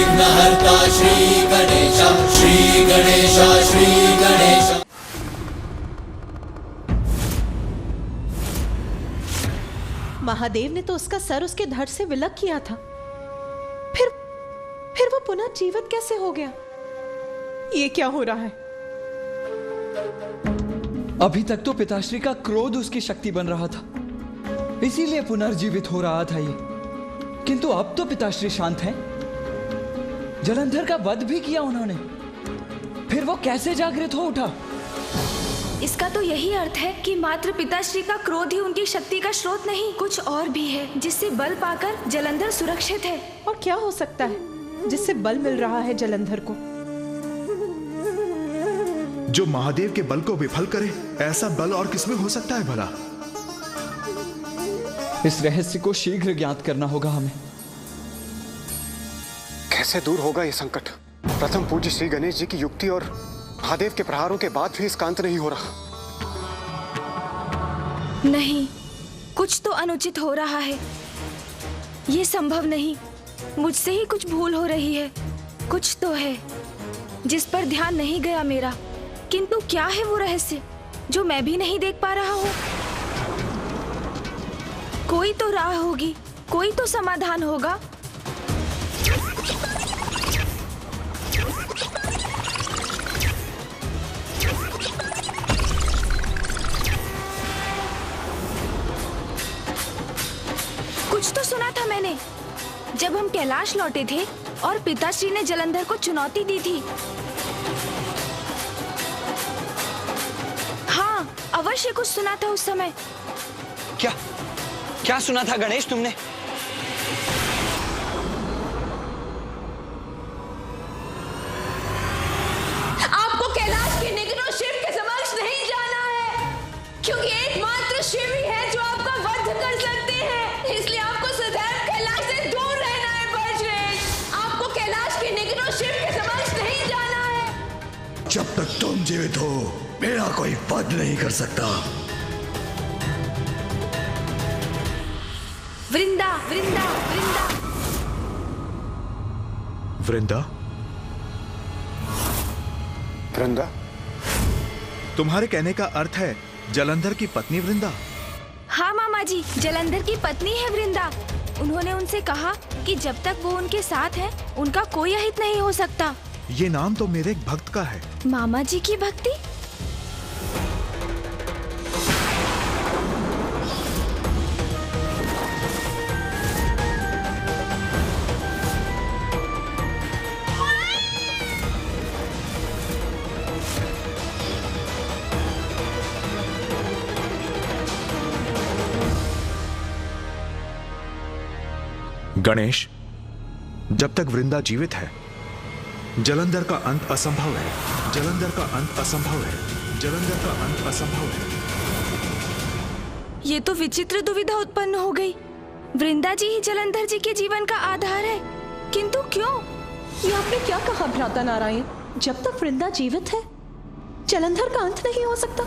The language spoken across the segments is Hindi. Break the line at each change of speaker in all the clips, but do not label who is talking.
विघ्नहर्ता श्री गणेश, श्री गणेश, श्री गणेश।
महादेव ने तो उसका सर उसके धड़ से विलग किया था, फिर वो पुनः जीवित कैसे हो गया? ये क्या हो रहा है?
अभी तक तो पिताश्री का क्रोध उसकी शक्ति बन रहा था, इसीलिए पुनर्जीवित हो रहा था ये। किंतु अब तो पिताश्री शांत हैं। जलंधर का वध भी किया उन्होंने, फिर वो कैसे जागृत हो उठा?
इसका तो यही अर्थ है कि मात्र पिताश्री का क्रोध ही उनकी शक्ति का स्रोत नहीं, कुछ और भी है जिससे बल पाकर जलंधर सुरक्षित है।
और क्या हो सकता है जिससे बल मिल रहा है जलंधर को?
जो महादेव के बल को विफल करे, ऐसा बल और किसमें हो सकता है भला?
इस रहस्य को शीघ्र ज्ञात करना होगा हमें।
कैसे दूर होगा ये संकट? प्रथम पूज्य श्री गणेश जी की युक्ति और महादेव के प्रहारों के बाद भी इसका अंत नहीं हो रहा।
नहीं, कुछ तो अनुचित हो रहा है। ये संभव नहीं, मुझसे ही कुछ भूल हो रही है। कुछ तो है जिस पर ध्यान नहीं गया मेरा, किंतु क्या है वो रहस्य जो मैं भी नहीं देख पा रहा हूँ? कोई तो राह होगी, कोई तो समाधान होगा। कुछ तो सुना था मैंने जब हम कैलाश लौटे थे और पिताश्री ने जलंधर को चुनौती दी थी। हाँ, अवश्य कुछ सुना था उस समय।
क्या क्या सुना था गणेश तुमने?
आपको कैलाश के निकटों शिव के समक्ष नहीं जाना है, क्योंकि एकमात्र शिव ही है जो आपका वध कर सकते हैं। इसलिए आपको सदैव कैलाश से दूर रहना है बजरंग। आपको कैलाश के निकटों शिव के समक्ष नहीं जाना है।
जब तक तुम जीवित हो, मेरा कोई वध नहीं कर सकता।
वृंदा वृंदा वृंदा
वृंदा,
वृंदा,
तुम्हारे कहने का अर्थ है जलंधर की पत्नी वृंदा?
हाँ मामा जी, जलंधर की पत्नी है वृंदा। उन्होंने उनसे कहा कि जब तक वो उनके साथ है, उनका कोई अहित नहीं हो सकता।
ये नाम तो मेरे एक भक्त का है।
मामा जी की भक्ति?
गणेश, जब तक वृंदा जीवित है, जलंधर का अंत असंभव है। जलंधर का अंत असंभव है। जलंधर का अंत असंभव है।
ये तो विचित्र दुविधा उत्पन्न हो गई। वृंदा जी ही जलंधर जी के जीवन का आधार है, किंतु क्यों?
ये आपने क्या कहा भ्राता नारायण? जब तक वृंदा जीवित है, जलंधर का अंत नहीं हो सकता।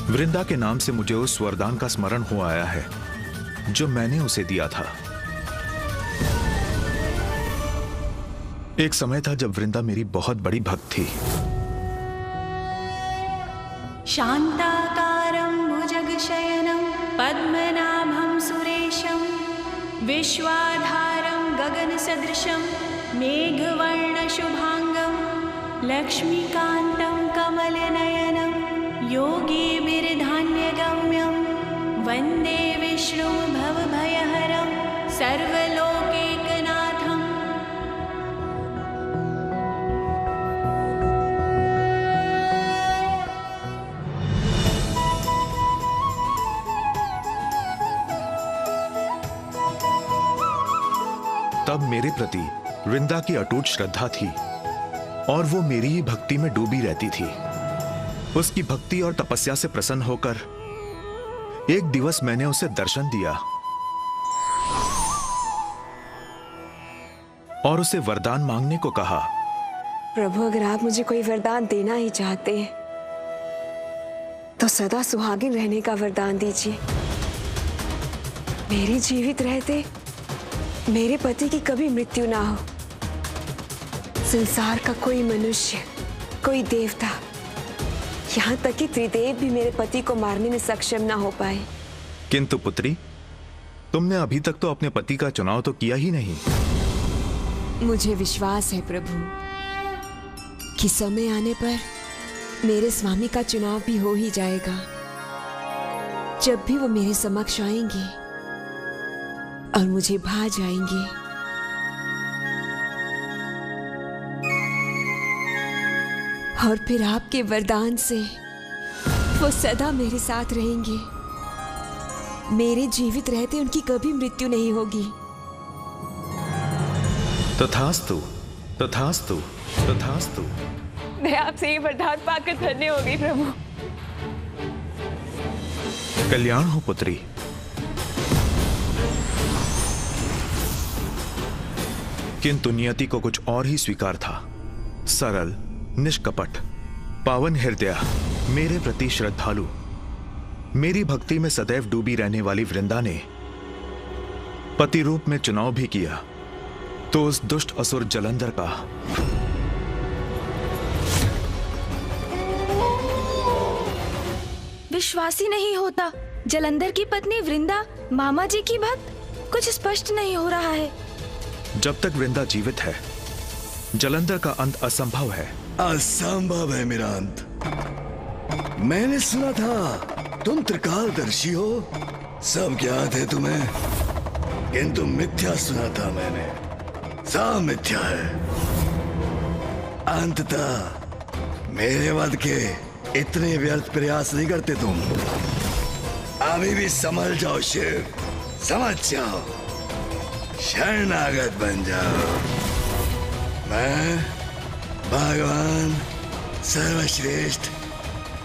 वृंदा के नाम से मुझे उस वरदान का स्मरण हो आया है जो मैंने उसे दिया था। एक समय था जब वृंदा मेरी बहुत बड़ी भक्त थी।
शांताकारं भुजगशयनं पद्मनाभं सुरेशं विश्वाधारं गगनसदृशं मेघवर्णशुभांगं लक्ष्मीकान्तं कमलनयनं योगिभिर्धान्यगम्यं वन्दे विष्णुं भवभयहरं सर्वलोकैकनाथम्।
तब मेरे प्रति वृंदा की अटूट श्रद्धा थी और वो मेरी ही भक्ति में डूबी रहती थी। उसकी भक्ति और तपस्या से प्रसन्न होकर एक दिवस मैंने उसे दर्शन दिया और उसे वरदान मांगने को कहा।
प्रभु, अगर आप मुझे कोई वरदान देना ही चाहते हैं तो सदा सुहागिन रहने का वरदान दीजिए। मेरी जीवित रहते मेरे पति की कभी मृत्यु ना हो। संसार का कोई मनुष्य, कोई देवता, यहाँ तक कि त्रिदेव भी मेरे पति को मारने में सक्षम ना हो पाए।
किंतु पुत्री, तुमने अभी तक तो अपने पति का चुनाव तो किया ही नहीं।
मुझे विश्वास है प्रभु कि समय आने पर मेरे स्वामी का चुनाव भी हो ही जाएगा। जब भी वो मेरे समक्ष आएंगे और मुझे भा जाएंगे, और फिर आपके वरदान से वो सदा मेरे साथ रहेंगे। मेरे जीवित रहते उनकी कभी मृत्यु नहीं होगी।
तथास्तु, तथास्तु, तथास्तु।
मैं आपसे ये वरदान पाकर धन्य हो गई प्रभु।
कल्याण हो पुत्री। किंतु नियति को कुछ और ही स्वीकार था। सरल, निष्कपट, पावन हृदय, मेरे प्रति श्रद्धालु, मेरी भक्ति में सदैव डूबी रहने वाली वृंदा ने पति रूप में चुनाव भी किया तो उस दुष्ट असुर जलंधर का
विश्वास ही नहीं होता। जलंधर की पत्नी वृंदा मामा जी की भक्त, कुछ स्पष्ट नहीं हो रहा है।
जब तक वृंदा जीवित है, जलंधर का अंत असंभव है।
असंभव है मेरा अंत। मैंने सुना था तुम त्रिकालदर्शी हो, सब ज्ञात है तुम्हें, किंतु मिथ्या सुना था मैंने, सब मिथ्या है। अंततः मेरे वध के इतने व्यर्थ प्रयास नहीं करते तुम। अभी भी समझ जाओ शिव, समझ जाओ, शरणागत बन जाओ। मैं भगवान सर्वश्रेष्ठ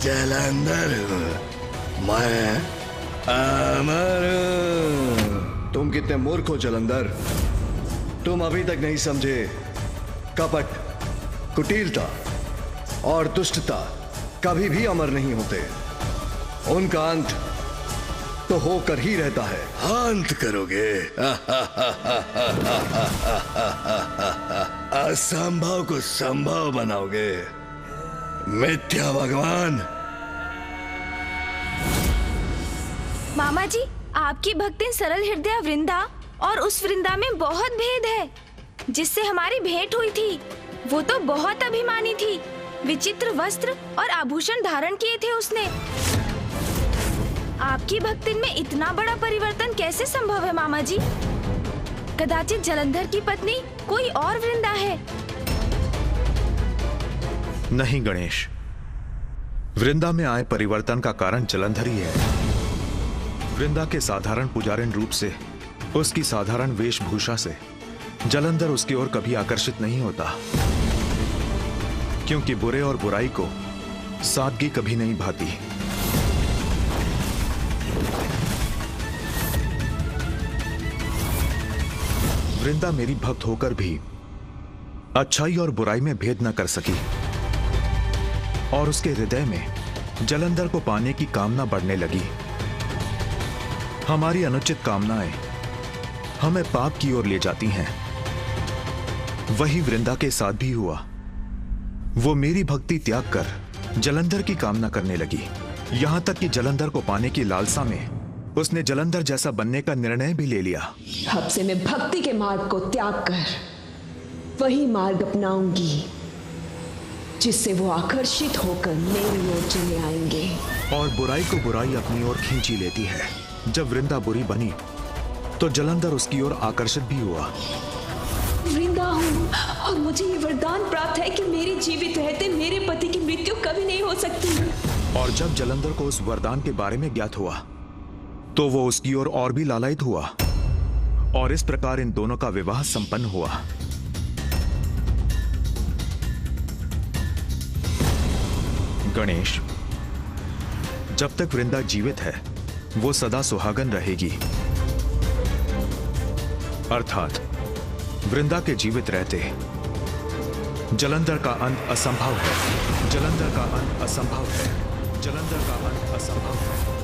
जलंधर हूँ, मैं अमर हूँ।
तुम कितने मूर्ख हो जलंधर, तुम अभी तक नहीं समझे कपट, कुटिलता और दुष्टता कभी भी अमर नहीं होते। उनका अंत तो होकर ही रहता है।
अंत करोगे? असंभव को संभव बनाओगे, मिथ्या भगवान।
मामा जी, आपकी भक्ति सरल हृदय वृंदा और उस वृंदा में बहुत भेद है। जिससे हमारी भेंट हुई थी वो तो बहुत अभिमानी थी, विचित्र वस्त्र और आभूषण धारण किए थे उसने। आपकी भक्ति में इतना बड़ा परिवर्तन कैसे संभव है मामा जी? कदाचित जलंधर की पत्नी कोई और वृंदा है।
नहीं गणेश, वृंदा में आए परिवर्तन का कारण जलंधर ही है। वृंदा के साधारण पुजारिन रूप से, उसकी साधारण वेशभूषा से जलंधर उसकी ओर कभी आकर्षित नहीं होता, क्योंकि बुरे और बुराई को सादगी कभी नहीं भाती। वृंदा मेरी भक्त होकर भी अच्छाई और बुराई में भेद न कर सकी, और उसके हृदय में जलंधर को पाने की कामना बढ़ने लगी। हमारी अनुचित कामनाएं हमें पाप की ओर ले जाती हैं। वही वृंदा के साथ भी हुआ। वो मेरी भक्ति त्याग कर जलंधर की कामना करने लगी, यहां तक कि जलंधर को पाने की लालसा में उसने जलंधर जैसा बनने का निर्णय भी ले लिया।
अब से मैं भक्ति के मार्ग को त्याग कर वही मार्ग अपनाऊंगी जिससे वो आकर्षित होकर मेरी ओर चले आएंगे।
और बुराई को बुराई अपनी ओर खींची लेती है। जब वृंदा बुरी बनी तो जलंधर उसकी ओर आकर्षित भी हुआ।
वृंदा हूँ और मुझे ये वरदान प्राप्त है कि मेरे जीवित रहते मेरे पति की मृत्यु कभी नहीं हो सकती।
और जब जलंधर को उस वरदान के बारे में ज्ञात हुआ तो वो उसकी ओर और भी लालायित हुआ, और इस प्रकार इन दोनों का विवाह संपन्न हुआ। गणेश, जब तक वृंदा जीवित है वो सदा सुहागन रहेगी, अर्थात वृंदा के जीवित रहते जलंधर का अंत असंभव है। जलंधर का अंत असंभव है। जलंधर का अंत असंभव है।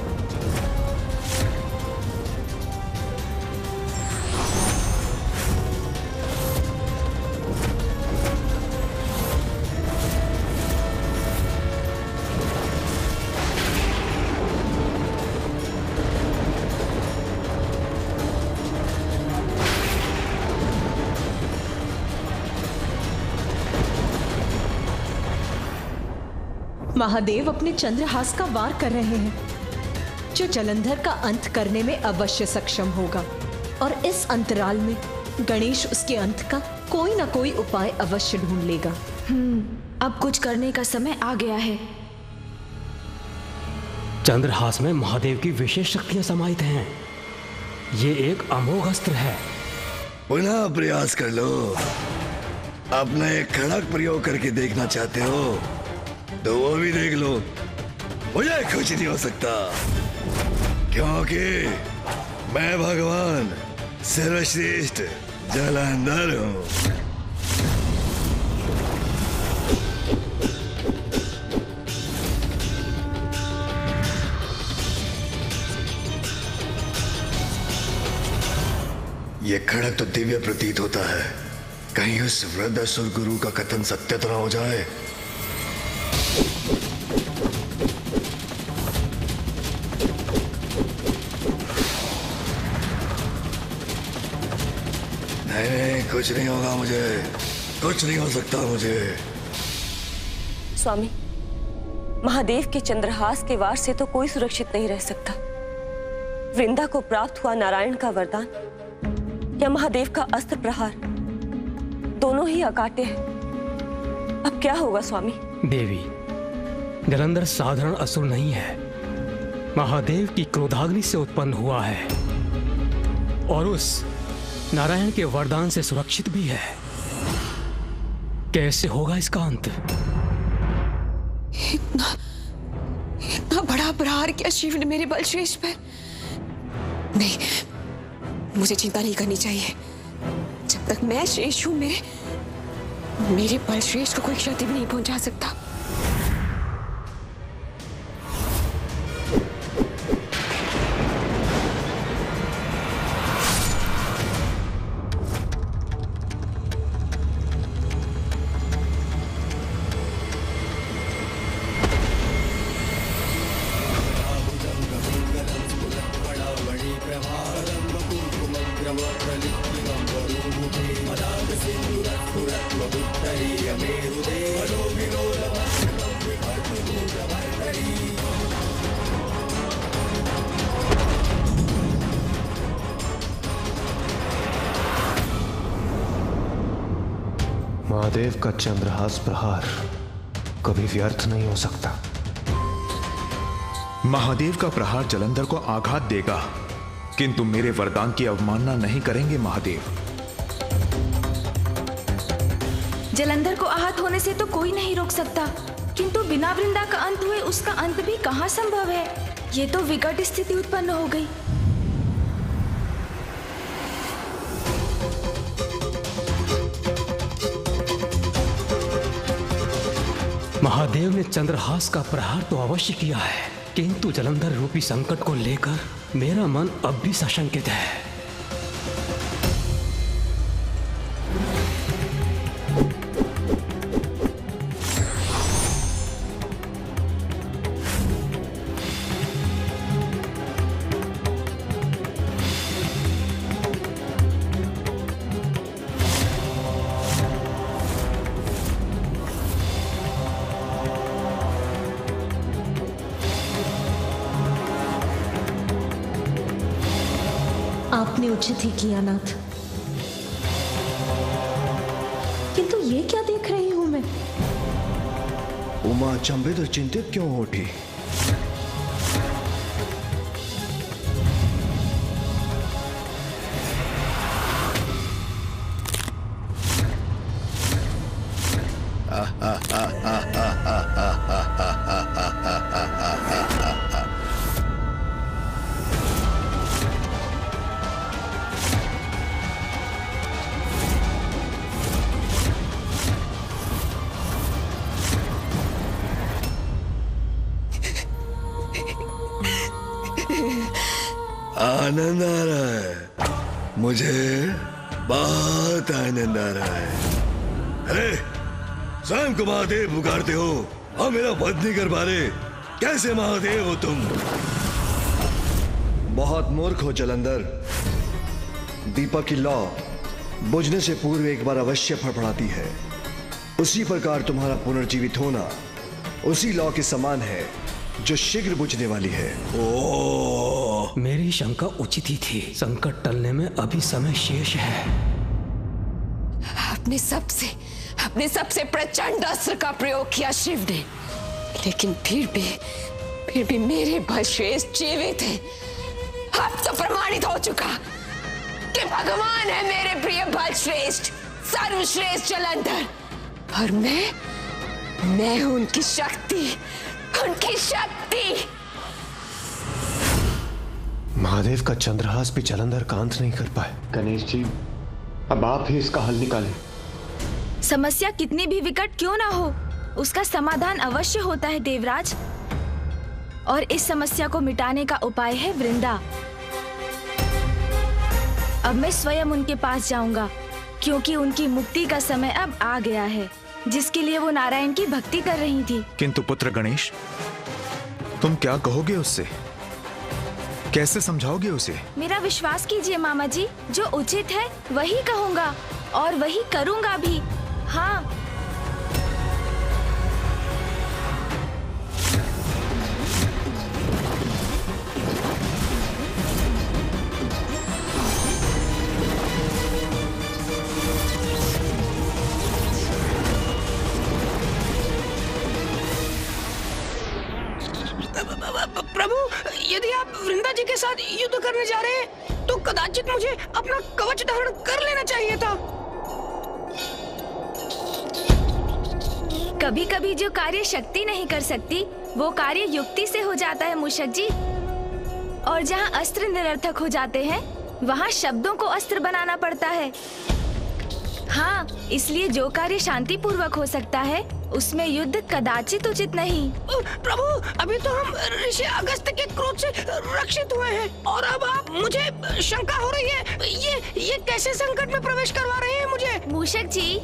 महादेव अपने चंद्रहास का वार कर रहे हैं, जो जलंधर का अंत करने में अवश्य सक्षम होगा। और इस अंतराल में गणेश उसके अंत का कोई ना कोई उपाय अवश्य ढूंढ लेगा।
अब कुछ करने का समय आ गया है।
चंद्रहास में महादेव की विशेष शक्तियां समाहित हैं। ये एक अमोघ अस्त्र है।
पुनः प्रयास कर लो। अपना एक खड़क प्रयोग करके देखना चाहते हो तो वो भी देख लो। मुझे कुछ नहीं हो सकता, क्योंकि मैं भगवान सर्वश्रेष्ठ जलंधर हूं। ये खड़क तो दिव्य प्रतीत होता है। कहीं उस वृद्ध असुर गुरु का कथन सत्य तो ना हो जाए। नहीं, कुछ नहीं होगा मुझे, कुछ नहीं हो सकता मुझे।
स्वामी, महादेव के चंद्रहास के वार से तो कोई सुरक्षित नहीं रह सकता। वृंदा को प्राप्त हुआ नारायण का वरदान या महादेव का अस्त्र प्रहार, दोनों ही अकाट्य हैं। अब क्या होगा स्वामी?
देवी, जलंधर साधारण असुर नहीं है, महादेव की क्रोधाग्नि से उत्पन्न हुआ है और उस नारायण के वरदान से सुरक्षित भी है। कैसे होगा इसका अंत?
इतना बड़ा प्रहार किया शिव ने मेरे बलश्रेष्ठ पर। नहीं, मुझे चिंता नहीं करनी चाहिए। जब तक मैं शेष हूं, मेरे बलश्रेष्ठ को कोई क्षति भी नहीं पहुंचा सकता।
महादेव का चंद्रहास प्रहार कभी व्यर्थ नहीं हो सकता। महादेव का प्रहार जलंधर को आघात देगा, किंतु मेरे वरदान की अवमानना नहीं करेंगे महादेव।
जलंधर को आहत होने से तो कोई नहीं रोक सकता, किंतु बिना वृंदा का अंत हुए उसका अंत भी कहाँ संभव है? ये तो विकट स्थिति उत्पन्न हो गई।
महादेव ने चंद्रहास का प्रहार तो अवश्य किया है, किंतु जलंधर रूपी संकट को लेकर मेरा मन अब भी सशंकित है।
आपने उचित ही किया नाथ, किंतु ये क्या देख रही हूं मैं?
उमा अचंभित और चिंतित क्यों हो उठी?
आनंद आ रहा है, मुझे बहुत आनंद आ रहा है। अरे स्वयं को महादेव पुकारते हो और मेरा वध नहीं कर पा रहे, कैसे महादेव हो तुम?
बहुत मूर्ख हो जलंधर। दीपक की लौ बुझने से पूर्व एक बार अवश्य फड़फड़ाती है। उसी प्रकार तुम्हारा पुनर्जीवित होना उसी लौ के समान है जो शीघ्र बुझने वाली है।
मेरी शंका उचित ही थी। संकट टलने में अभी समय शेष है।
अपने सबसे प्रचंड अस्त्र का प्रयोग किया शिव ने, लेकिन फिर भी मेरे बलश्रेष्ठ जीवित है। अब तो प्रमाणित हो चुका कि भगवान है मेरे प्रिय बलश्रेष्ठ, सर्वश्रेष्ठ जलंधर। और मैं हूं उनकी शक्ति।
महादेव का चंद्रहास भी जलंधर का अंत नहीं कर पाए। गणेश जी, अब आप ही इसका हल निकालें।
समस्या कितनी भी विकट क्यों ना हो, उसका समाधान अवश्य होता है देवराज। और इस समस्या को मिटाने का उपाय है वृंदा। अब मैं स्वयं उनके पास जाऊंगा, क्योंकि उनकी मुक्ति का समय अब आ गया है, जिसके लिए वो नारायण की भक्ति कर रही थी।
किंतु पुत्र गणेश, तुम क्या कहोगे उससे? कैसे समझाओगे उसे?
मेरा विश्वास कीजिए मामा जी, जो उचित है वही कहूंगा और वही करूंगा भी। हाँ,
प्रभु, यदि आप वृंदा जी के साथ युद्ध करने जा रहे हैं तो कदाचित मुझे अपना कवच धारण कर लेना चाहिए था।
कभी कभी जो कार्य शक्ति नहीं कर सकती, वो कार्य युक्ति से हो जाता है मूषक जी। और जहाँ अस्त्र निरर्थक हो जाते हैं, वहाँ शब्दों को अस्त्र बनाना पड़ता है। हाँ, इसलिए जो कार्य शांति पूर्वक हो सकता है, उसमें युद्ध कदाचित उचित नहीं।
प्रभु, अभी तो हम ऋषि अगस्त्य के क्रोध से रक्षित हुए हैं, और अब आप मुझे शंका हो रही है। ये कैसे संकट में प्रवेश करवा रहे हैं मुझे?
मूषक जी,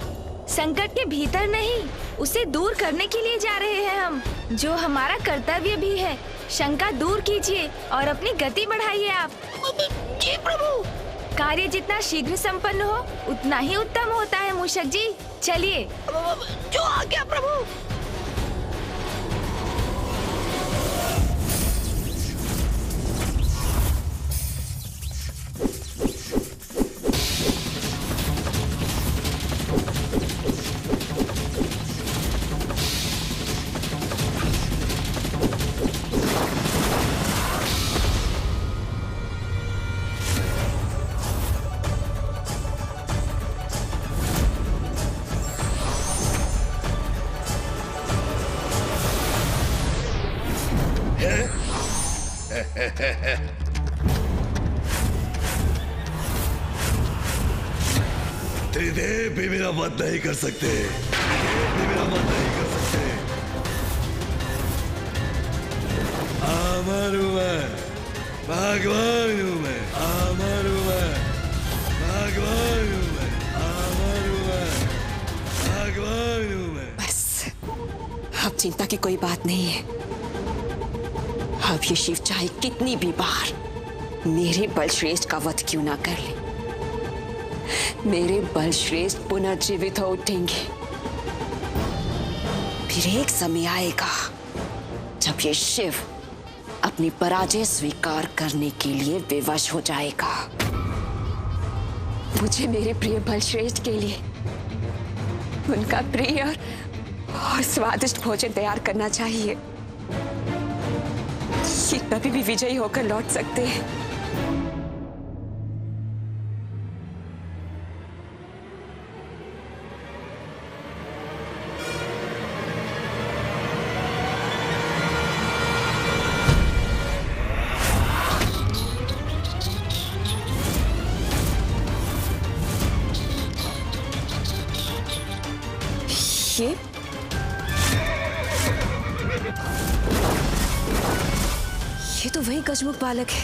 संकट के भीतर नहीं, उसे दूर करने के लिए जा रहे हैं हम, जो हमारा कर्तव्य भी है। शंका दूर कीजिए और अपनी गति बढ़ाइए आप।
जी प्रभु।
कार्य जितना शीघ्र संपन्न हो, उतना ही उत्तम होता है मूषक जी। चलिए।
जो आज्ञा प्रभु।
त्रिदेव भी मेरा वध नहीं कर सकते। अमर हूं मैं, भगवान हूं मैं। अमर हूं मैं, भगवान हूं मैं। अमर हूं मैं, भगवान हूं मैं।
बस, अब चिंता की कोई बात नहीं है। अब ये शिव चाहे कितनी भी बार मेरे बलश्रेष्ठ का वध क्यों ना कर ले, मेरे बलश्रेष्ठ पुनर्जीवित हो उठेंगे। फिर एक समय आएगा जब ये शिव अपनी पराजय स्वीकार करने के लिए विवश हो जाएगा। मुझे मेरे प्रिय बलश्रेष्ठ के लिए उनका प्रिय और स्वादिष्ट भोजन तैयार करना चाहिए। ये कभी भी विजयी होकर लौट सकते हैं।
ये तो वही गजमुख बालक है,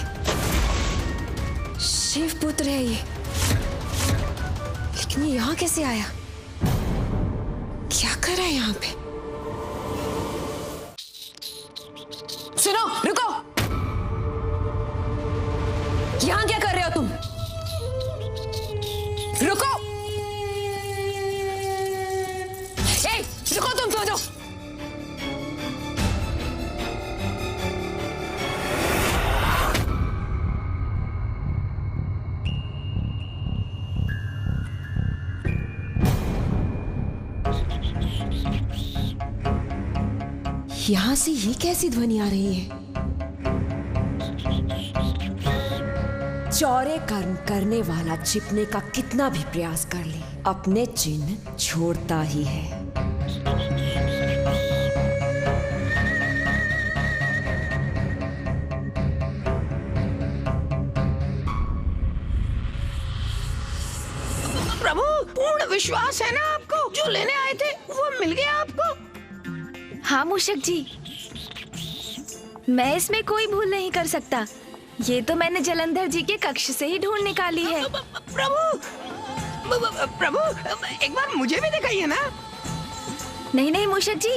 शिव पुत्र है ये। लेकिन ये यहाँ कैसे आया? क्या कर रहा है यहाँ पे?
सुनो, रुको। यहाँ क्या कर रहे हो तुम? रुको। रुको तुम दोनों।
यहाँ से ये कैसी ध्वनि आ रही है? चौरे कर्म करने वाला छिपने का कितना भी प्रयास कर ले, अपने चिन्ह छोड़ता ही है।
प्रभु, पूर्ण विश्वास है ना आपको? जो लेने आए थे वो मिल गया आपको?
हाँ मूषक जी, मैं इसमें कोई भूल नहीं कर सकता। ये तो मैंने जलंधर जी के कक्ष से ही ढूंढ निकाली है।
प्रभु, प्रभु, एक बार मुझे भी दिखाइए ना।
नहीं नहीं मूषक जी,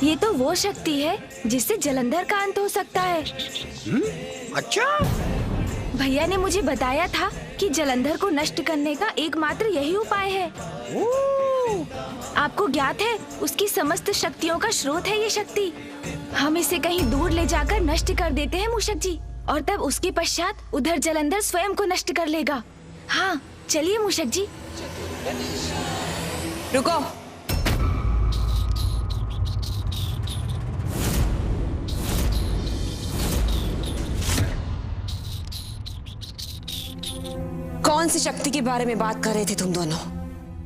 ये तो वो शक्ति है जिससे जलंधर का अंत हो सकता है।
अच्छा,
भैया ने मुझे बताया था कि जलंधर को नष्ट करने का एकमात्र यही उपाय है। आपको ज्ञात है, उसकी समस्त शक्तियों का स्रोत है ये शक्ति। हम इसे कहीं दूर ले जाकर नष्ट कर देते हैं मूषक जी, और तब उसके पश्चात उधर जलंधर स्वयं को नष्ट कर लेगा। हाँ चलिए मूषक जी।
रुको। कौन सी शक्ति के बारे में बात कर रहे थे तुम दोनों?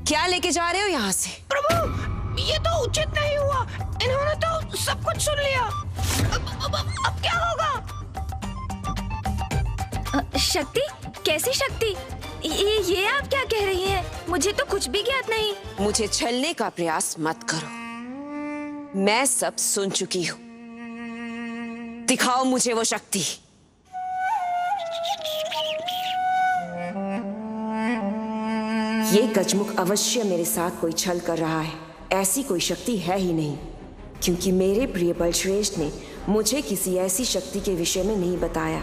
क्या लेके जा रहे हो यहाँ से?
प्रभु, ये तो उचित नहीं हुआ। इन्होंने तो सब कुछ सुन लिया। अब क्या होगा?
शक्ति? कैसी शक्ति? ये आप क्या कह रही हैं? मुझे तो कुछ भी ज्ञात नहीं।
मुझे छलने का प्रयास मत करो, मैं सब सुन चुकी हूँ। दिखाओ मुझे वो शक्ति। ये गजमुख अवश्य मेरे साथ कोई छल कर रहा है। ऐसी कोई शक्ति है ही नहीं, क्योंकि मेरे प्रिय बलश्रेष्ठ ने मुझे किसी ऐसी शक्ति के विषय में नहीं बताया।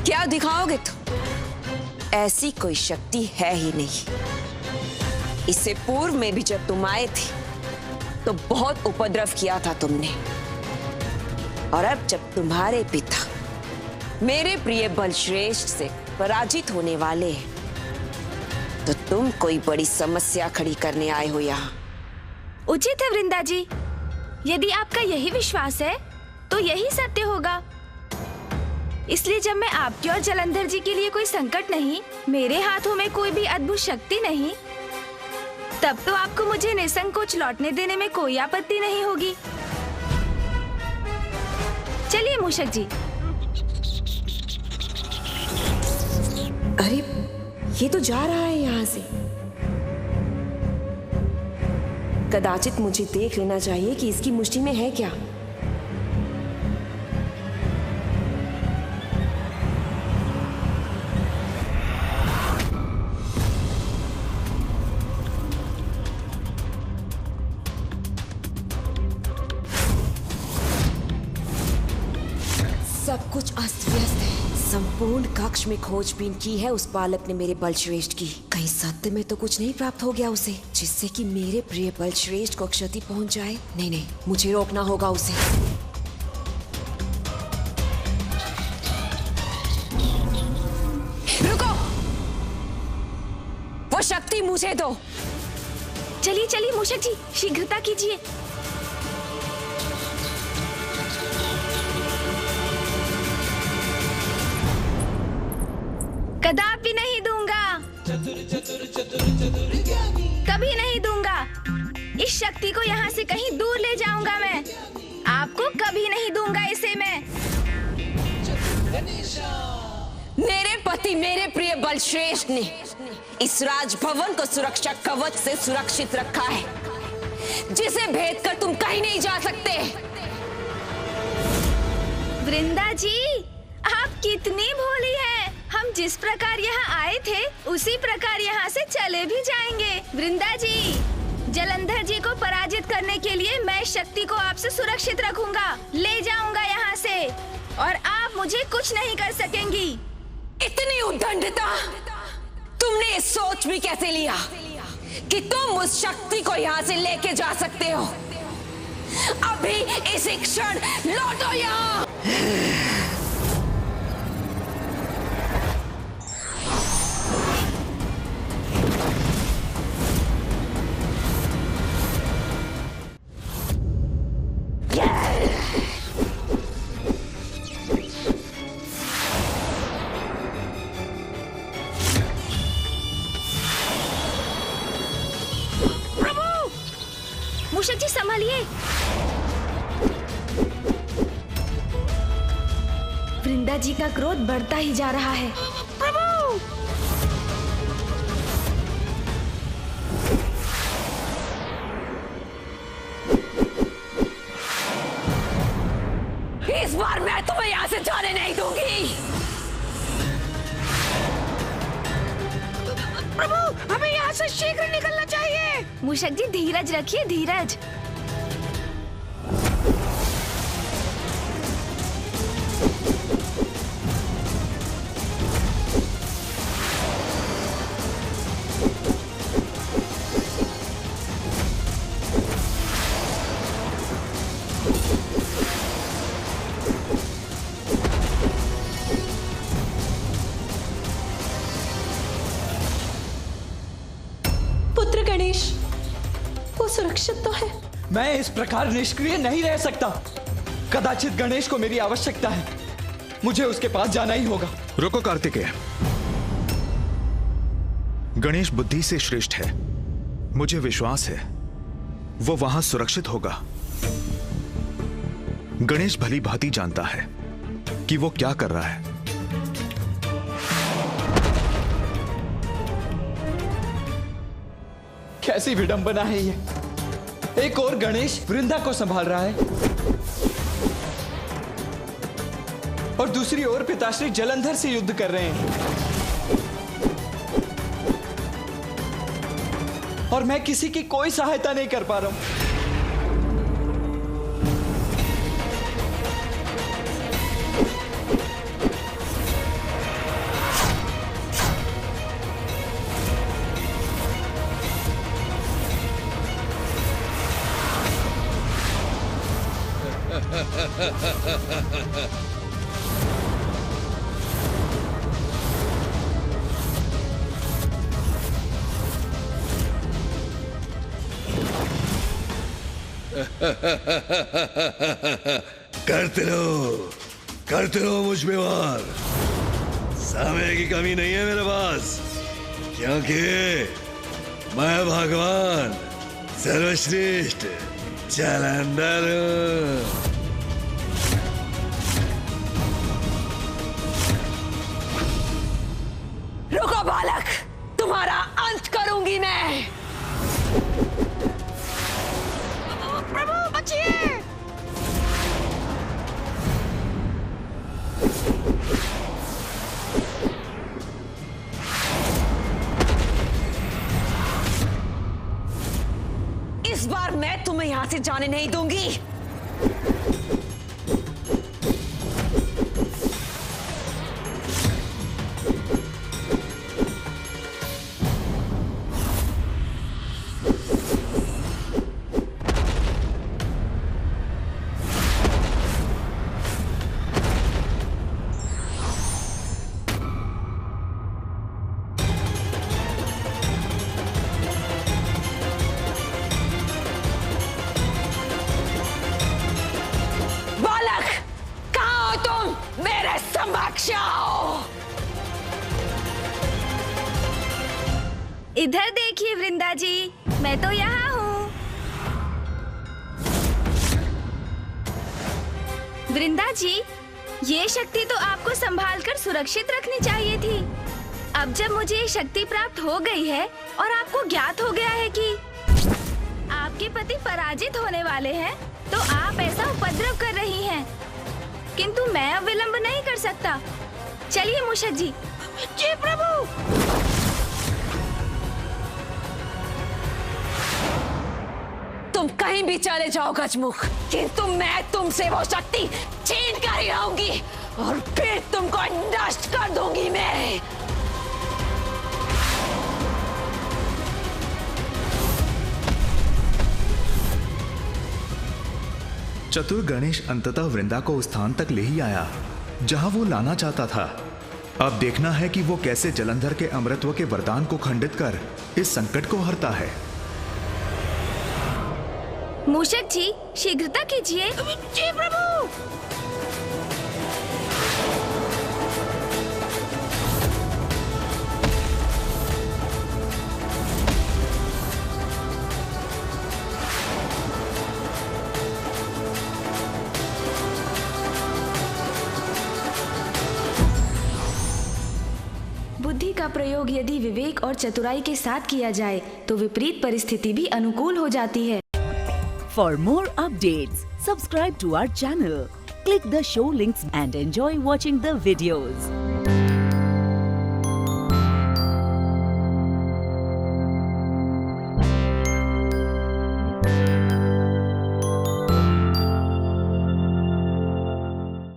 क्या दिखाओगे तुम? ऐसी कोई शक्ति है ही नहीं। इससे पूर्व में भी जब तुम आए थे तो बहुत उपद्रव किया था तुमने, और अब जब तुम्हारे पिता मेरे प्रिय बलश्रेष्ठ से पराजित होने वाले हैं तो तुम कोई बड़ी समस्या खड़ी करने आए हो यहाँ।
उचित है वृंदा जी, यदि आपका यही विश्वास है तो यही सत्य होगा। इसलिए जब मैं आपके और जलंधर जी के लिए कोई संकट नहीं, मेरे हाथों में कोई भी अद्भुत शक्ति नहीं, तब तो आपको मुझे निसंकोच लौटने देने में कोई आपत्ति नहीं होगी। चलिए मूषक जी।
अरे ये तो जा रहा है यहाँ से। कदाचित मुझे देख लेना चाहिए कि इसकी मुट्ठी में है क्या। सब कुछ अस्त व्यस्त है। संपूर्ण कक्ष में खोजबीन की है उस बालक ने मेरे बलश्रेष्ठ की। कहीं सत्य में तो कुछ नहीं प्राप्त हो गया उसे, जिससे कि मेरे प्रिय बलश्रेष्ठ को क्षति पहुंच जाए। नहीं नहीं, मुझे रोकना होगा उसे। रुको, वो शक्ति मुझे दो।
चलिए चलिए मूषक जी, शीघ्रता कीजिए। कदापि नहीं दूंगा, कभी नहीं दूंगा। इस शक्ति को यहाँ से कहीं दूर ले जाऊंगा मैं। आपको कभी नहीं दूंगा इसे मैं।
मेरे पति मेरे प्रिय बलश्रेष्ठ ने इस राजभवन को सुरक्षा कवच से सुरक्षित रखा है, जिसे भेद कर तुम कहीं नहीं जा सकते।
वृंदा जी, आप कितनी भोली हैं। हम जिस प्रकार यहाँ आए थे उसी प्रकार यहाँ से चले भी जाएंगे। वृंदा जी, जलंधर जी को पराजित करने के लिए मैं शक्ति को आपसे सुरक्षित रखूंगा, ले जाऊंगा यहाँ से, और आप मुझे कुछ नहीं कर सकेंगी।
इतनी उद्दंडता तुमने सोच भी कैसे लिया कि तुम उस शक्ति को यहाँ से लेके जा सकते हो? अभी इसी क्षण लौटो यहाँ।
मूषक जी संभालिए। वृंदा जी का क्रोध बढ़ता ही जा रहा है।
प्रभु!
इस बार मैं तुम्हें यहाँ से जाने नहीं दूंगी।
प्रभु, हमें यहाँ से शीघ्र निकलना चाहिए।
मूषक जी धीरज रखिए, धीरज।
पुत्र गणेश, वो सुरक्षित तो है?
मैं इस प्रकार निष्क्रिय नहीं रह सकता। कदाचित गणेश को मेरी आवश्यकता है। मुझे उसके पास जाना ही होगा।
रुको कार्तिकेय। गणेश बुद्धि से श्रेष्ठ है। मुझे विश्वास है वो वहां सुरक्षित होगा। गणेश भली भांति जानता है कि वो क्या कर रहा है।
कैसी विडंबना है ये। एक और गणेश वृंदा को संभाल रहा है और दूसरी ओर पिताश्री जलंधर से युद्ध कर रहे हैं, और मैं किसी की कोई सहायता नहीं कर पा रहा हूं।
करते रहो मुझ पे वार। समय की कमी नहीं है मेरे पास, क्योंकि मैं भगवान सर्वश्रेष्ठ जलंधर हूं।
रुको बालक, तुम्हारा अंत करूंगी मैं।
प्रभु बचिए।
इस बार मैं तुम्हें यहां से जाने नहीं दूंगी।
इधर देखिए वृंदा जी, मैं तो यहाँ हूँ। वृंदा जी, ये शक्ति तो आपको संभालकर सुरक्षित रखनी चाहिए थी। अब जब मुझे ये शक्ति प्राप्त हो गई है और आपको ज्ञात हो गया है कि आपके पति पराजित होने वाले हैं, तो आप ऐसा उपद्रव कर रही हैं। किंतु मैं अब विलंब नहीं कर सकता। चलिए मूषक जी।
जी प्रभु।
तुम कहीं भी चले जाओ गजमुख, किंतु मैं तुमसे वो शक्ति छीन कर ही रहूंगी और फिर तुमको नष्ट कर दूंगी मैं।
चतुर गणेश अंततः वृंदा को उस स्थान तक ले ही आया जहां वो लाना चाहता था। अब देखना है कि वो कैसे जलंधर के अमृतत्व के वरदान को खंडित कर इस संकट को हरता है।
मूषक जी, शीघ्रता कीजिए।
जी प्रभु।
बुद्धि का प्रयोग यदि विवेक और चतुराई के साथ किया जाए तो विपरीत परिस्थिति भी अनुकूल हो जाती है।
For more updates, subscribe to our channel, click the show links and enjoy watching the videos.